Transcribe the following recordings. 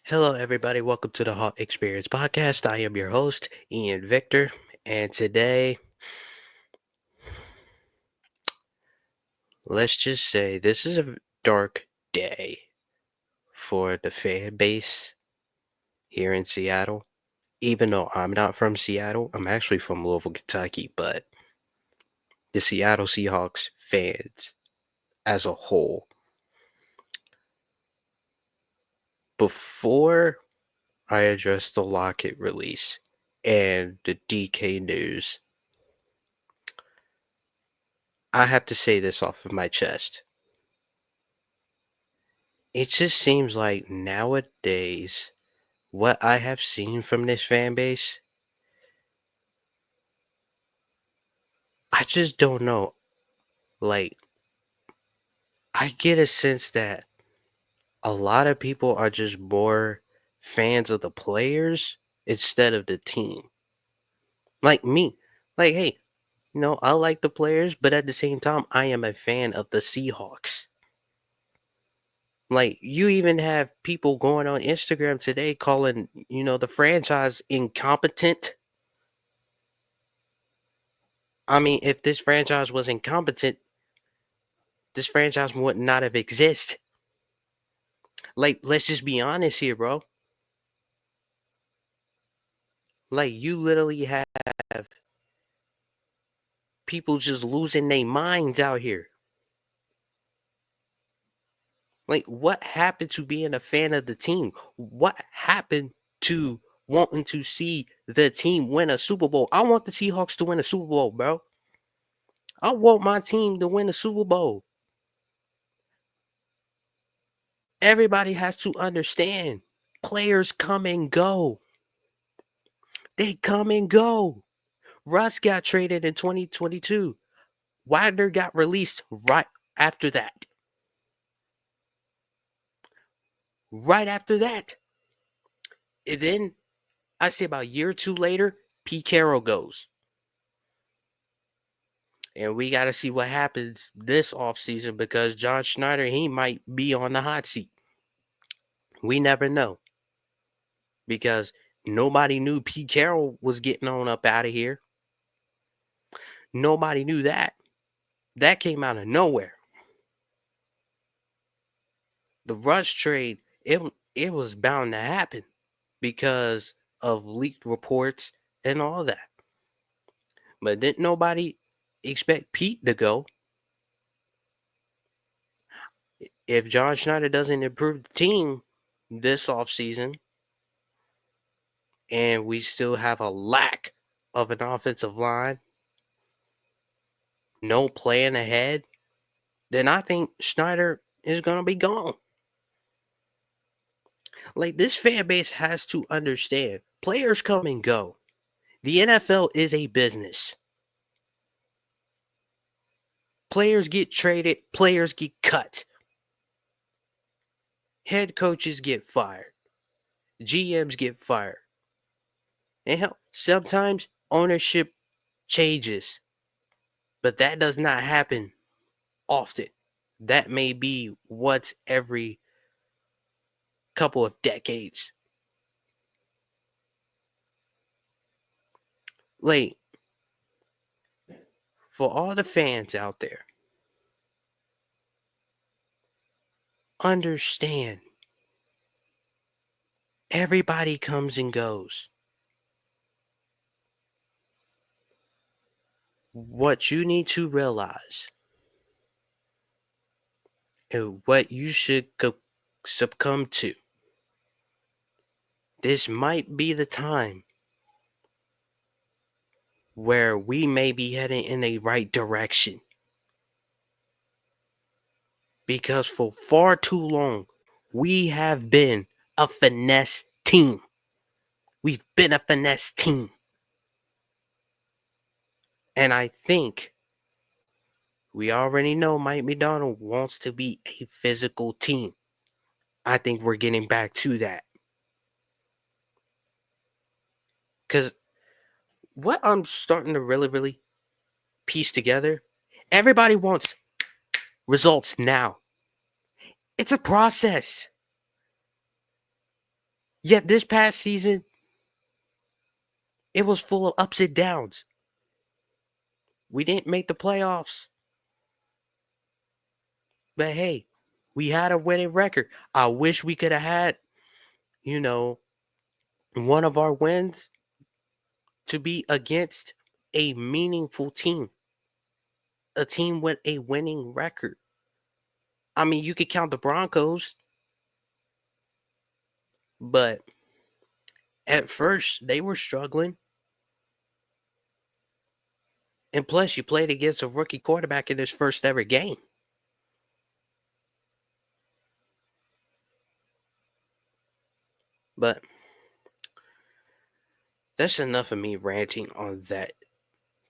Hello, everybody. Welcome to the Hawk Experience Podcast. I am your host, Ian Victor, and today, let's just say this is a dark day for the fan base here in Seattle. Even though I'm not from Seattle, I'm actually from Louisville, Kentucky, but the Seattle Seahawks fans as a whole, before I address the Lockett release and the DK news, I have to say this off of my chest. It just seems like nowadays, what I have seen from this fan base, I just don't know. Like, I get a sense that a lot of people are just more fans of the players instead of the team. Like me. Like, hey, I like the players, but at the same time, I am a fan of the Seahawks. Like, you even have people going on Instagram today calling, the franchise incompetent. I mean, if this franchise was incompetent, this franchise would not have exist. Like, let's just be honest here, bro. Like, you literally have people just losing their minds out here. Like, what happened to being a fan of the team? What happened to wanting to see the team win a Super Bowl? I want the Seahawks to win a Super Bowl, bro. I want my team to win a Super Bowl. Everybody has to understand. Players come and go. They come and go. Russ got traded in 2022. Wagner got released right after that. Right after that. And then I say about a year or two later, Pete Carroll goes. And we got to see what happens this offseason because John Schneider, he might be on the hot seat. We never know. Because nobody knew Pete Carroll was getting on up out of here. Nobody knew that. That came out of nowhere. The Rush trade, it was bound to happen because of leaked reports and all that. But didn't nobody expect Pete to go? If John Schneider doesn't improve the team this offseason, and we still have a lack of an offensive line, no plan ahead, then I think Schneider is going to be gone. Like, this fan base has to understand players come and go. The NFL is a business. Players get traded, players get cut. Head coaches get fired. GMs get fired. And hell, sometimes ownership changes. But that does not happen often. That may be once every couple of decades. Like, for all the fans out there, understand everybody comes and goes. What you need to realize and what you should succumb to, this might be the time where we may be heading in a right direction. Because for far too long, we have been a finesse team. We've been a finesse team. And I think we already know Mike McDonald wants to be a physical team. I think we're getting back to that. Because what I'm starting to really piece together, everybody wants results now. It's a process. Yet this past season, it was full of ups and downs. We didn't make the playoffs. But hey, we had a winning record. I wish we could have had, you know, one of our wins to be against a meaningful team, a team with a winning record. I mean, you could count the Broncos, but at first they were struggling. And plus, you played against a rookie quarterback in his first ever game. But that's enough of me ranting on that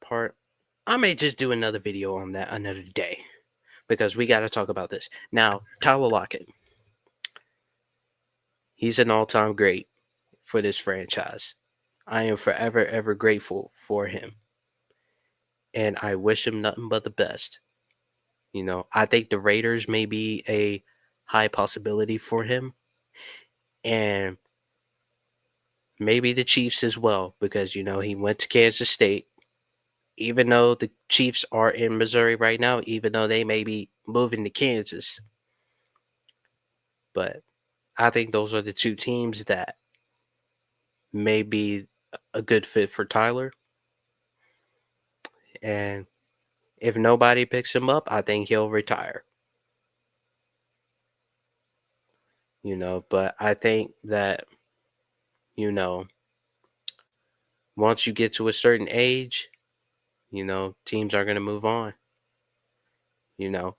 part. I may just do another video on that another day because we got to talk about this. Now, Tyler Lockett, he's an all time great for this franchise. I am forever, ever grateful for him. And I wish him nothing but the best. I think the Raiders may be a high possibility for him. And maybe the Chiefs as well, because, he went to Kansas State. Even though the Chiefs are in Missouri right now, even though they may be moving to Kansas. But I think those are the two teams that may be a good fit for Tyler. And if nobody picks him up, I think he'll retire. But I think that, you know, once you get to a certain age, teams are going to move on. You know,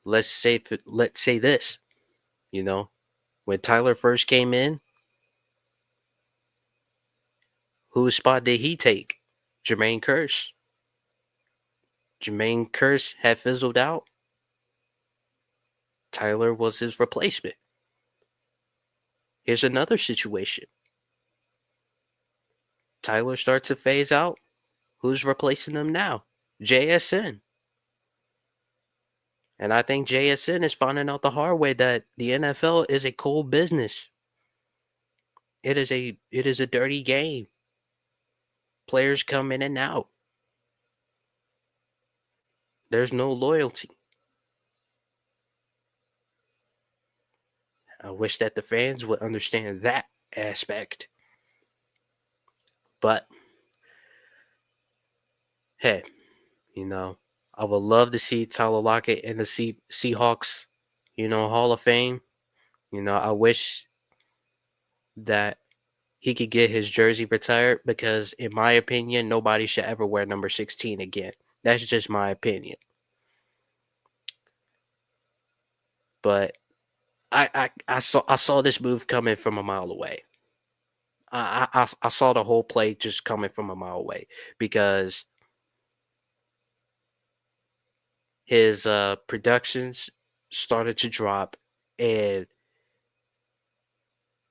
let's say this, you know, when Tyler first came in, whose spot did he take? Jermaine Kearse. Jermaine Kearse had fizzled out. Tyler was his replacement. Here's another situation. Tyler starts to phase out. Who's replacing him now? JSN. And I think JSN is finding out the hard way that the NFL is a cold business. It is a dirty game. Players come in and out. There's no loyalty. I wish that the fans would understand that aspect. But hey, I would love to see Tyler Lockett in the Seahawks, Hall of Fame. I wish that he could get his jersey retired because, in my opinion, nobody should ever wear number 16 again. That's just my opinion. But I saw this move coming from a mile away. I saw the whole play just coming from a mile away because his productions started to drop and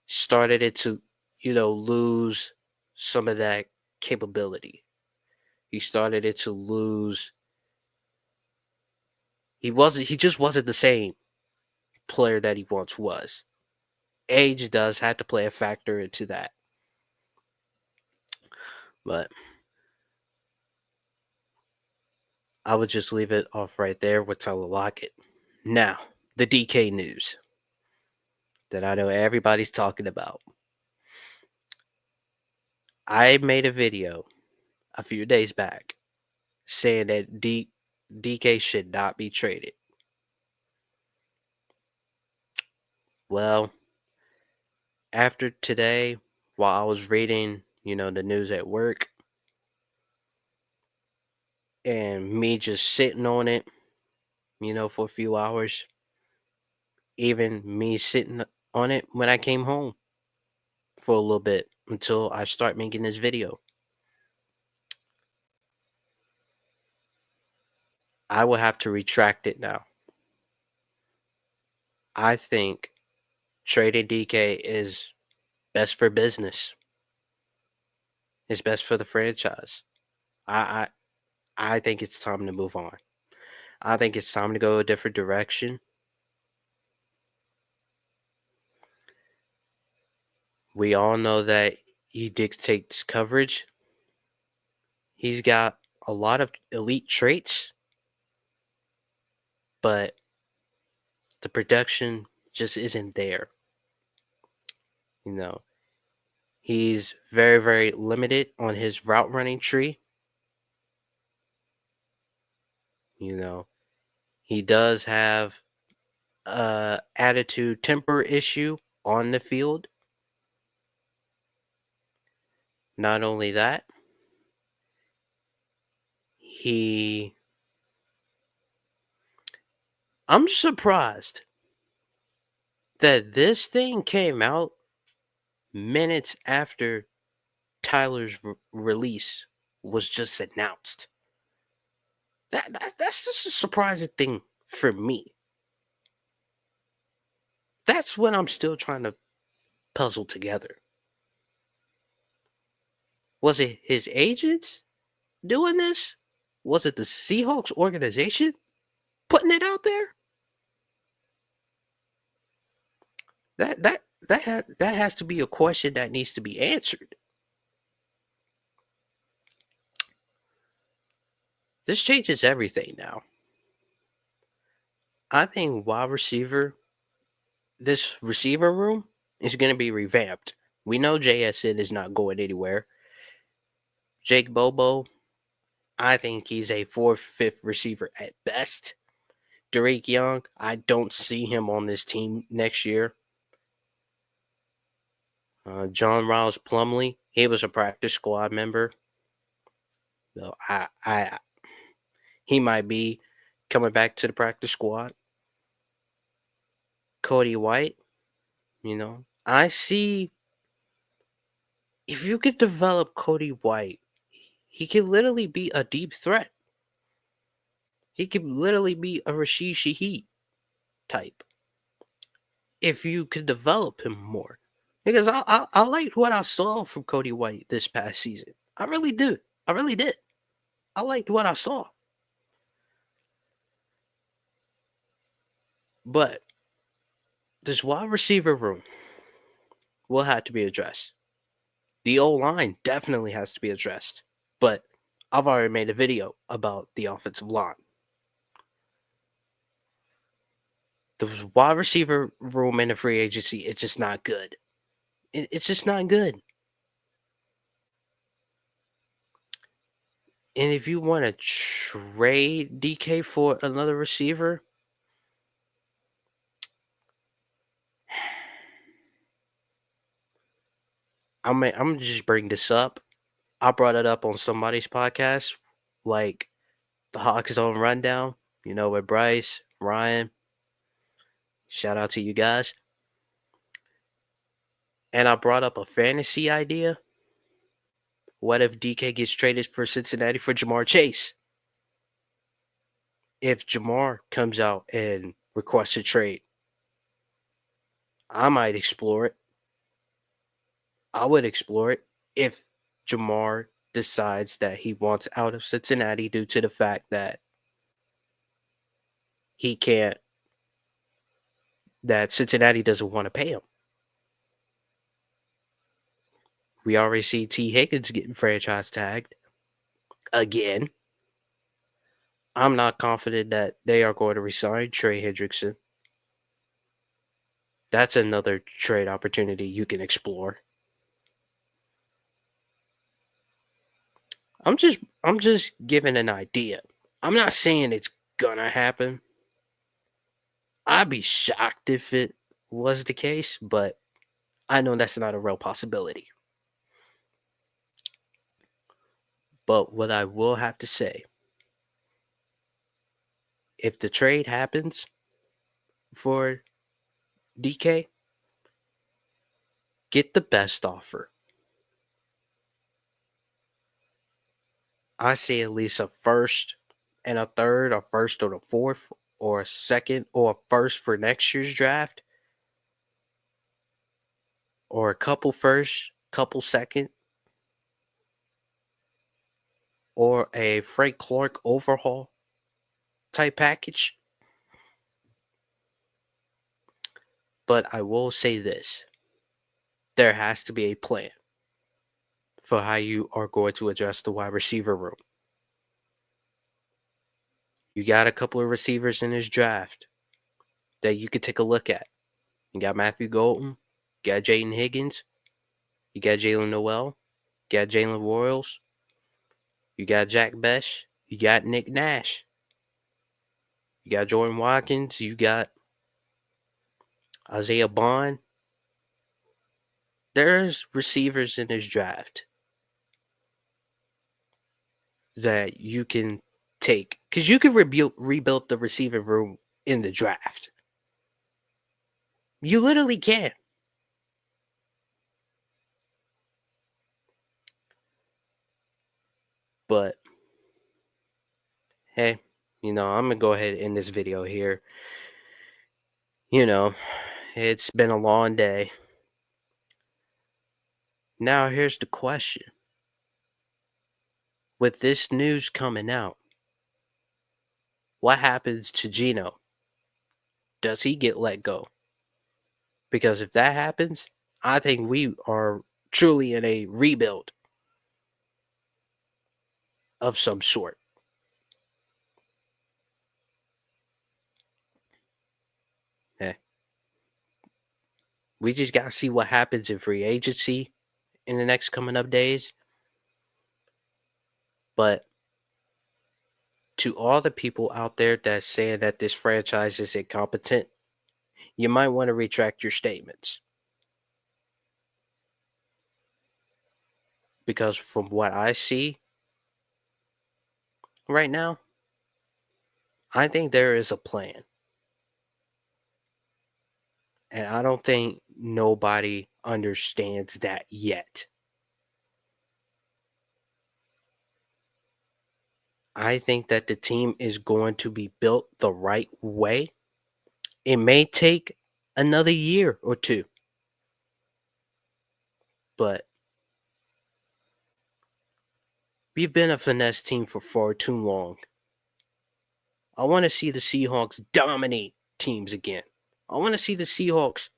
started it to lose some of that capability. He started it to lose. He just wasn't the same player that he once was. Age does have to play a factor into that. But I would just leave it off right there with Tyler Lockett. Now, the DK news that I know everybody's talking about. I made a video a few days back saying that DK should not be traded. Well, after today, while I was reading, the news at work, and me just sitting on it, for a few hours, even me sitting on it when I came home for a little bit until I start making this video, I will have to retract it now. I think trading DK is best for business. It's best for the franchise. I I think it's time to move on. I think it's time to go a different direction. We all know that he dictates coverage. He's got a lot of elite traits, but the production just isn't there. You know, he's very, very limited on his route running tree. You know, he does have a attitude temper issue on the field. Not only that, he I'm surprised that this thing came out minutes after Tyler's release was just announced. That's just a surprising thing for me. That's what I'm still trying to puzzle together. Was it his agents doing this? Was it the Seahawks organization putting it out there? That has to be a question that needs to be answered. This changes everything now. I think wide receiver, this receiver room is going to be revamped. We know JSN is not going anywhere. Jake Bobo, I think he's a fourth, fifth receiver at best. Drake Young, I don't see him on this team next year. John Riles Plumley, he was a practice squad member. So he might be coming back to the practice squad. Cody White, I see if you could develop Cody White, he could literally be a deep threat. He could literally be a Rashid Shaheed type if you could develop him more. Because I liked what I saw from Cody White this past season. I really did. I really did. I liked what I saw. But this wide receiver room will have to be addressed. The O line definitely has to be addressed. But I've already made a video about the offensive line. The wide receiver room in the free agency, it's just not good. It's just not good. And if you want to trade DK for another receiver, I'm gonna just bring this up. I brought it up on somebody's podcast, like the Hawks Zone Rundown, with Bryce, Ryan. Shout out to you guys. And I brought up a fantasy idea. What if DK gets traded for Cincinnati for Jamar Chase? If Jamar comes out and requests a trade, I might explore it. I would explore it if Jamar decides that he wants out of Cincinnati due to the fact that he can't, that Cincinnati doesn't want to pay him. We already see T. Higgins getting franchise tagged again. I'm not confident that they are going to resign Trey Hendrickson. That's another trade opportunity you can explore. I'm just giving an idea. I'm not saying it's gonna happen. I'd be shocked if it was the case, but I know that's not a real possibility. But what I will have to say, if the trade happens for DK, get the best offer. I see at least a first and a third, a first or a fourth, or a second or a first for next year's draft, or a couple first, couple second, or a Frank Clark overhaul type package. But I will say this. there has to be a plan for how you are going to address the wide receiver room. You got a couple of receivers in this draft that you could take a look at. You got Matthew Golden, you got Jaden Higgins, you got Jalen Noel, you got Jalen Royals, you got Jack Besh, you got Nick Nash, you got Jordan Watkins, you got Isaiah Bond. There's receivers in this draft that you can take because you can rebuild the receiving room in the draft. You literally can. But hey, I'm gonna go ahead and end this video here. You know, it's been a long day. Now here's the question. With this news coming out, what happens to Geno? Does he get let go? Because if that happens, I think we are truly in a rebuild of some sort. Eh, we just got to see what happens in free agency in the next coming up days. But to all the people out there that's saying that this franchise is incompetent, you might want to retract your statements. Because from what I see right now, I think there is a plan. And I don't think nobody understands that yet. I think that the team is going to be built the right way. It may take another year or two, but we've been a finesse team for far too long. I want to see the Seahawks dominate teams again. I want to see the Seahawks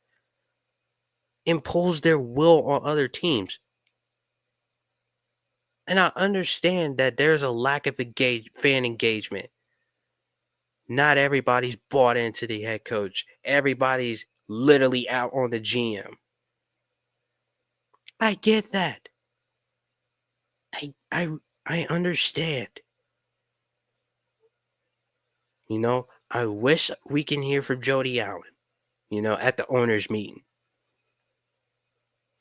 impose their will on other teams. And I understand that there's a lack of fan engagement. Not everybody's bought into the head coach. Everybody's literally out on the GM. I get that. I understand. I wish we can hear from Jody Allen, at the owners meeting.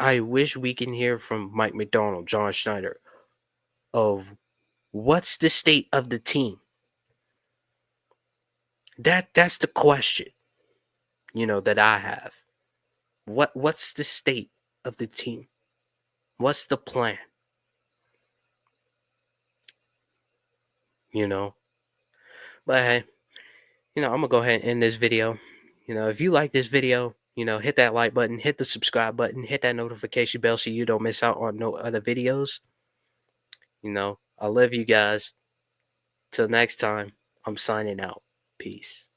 I wish we can hear from Mike McDonald, John Schneider, of what's the state of the team. That's the question, that I have. What's the state of the team? What's the plan? You know? But hey, I'm gonna go ahead and end this video. If you like this video, hit that like button, hit the subscribe button, hit that notification bell so you don't miss out on no other videos. I love you guys. Till next time, I'm signing out. Peace.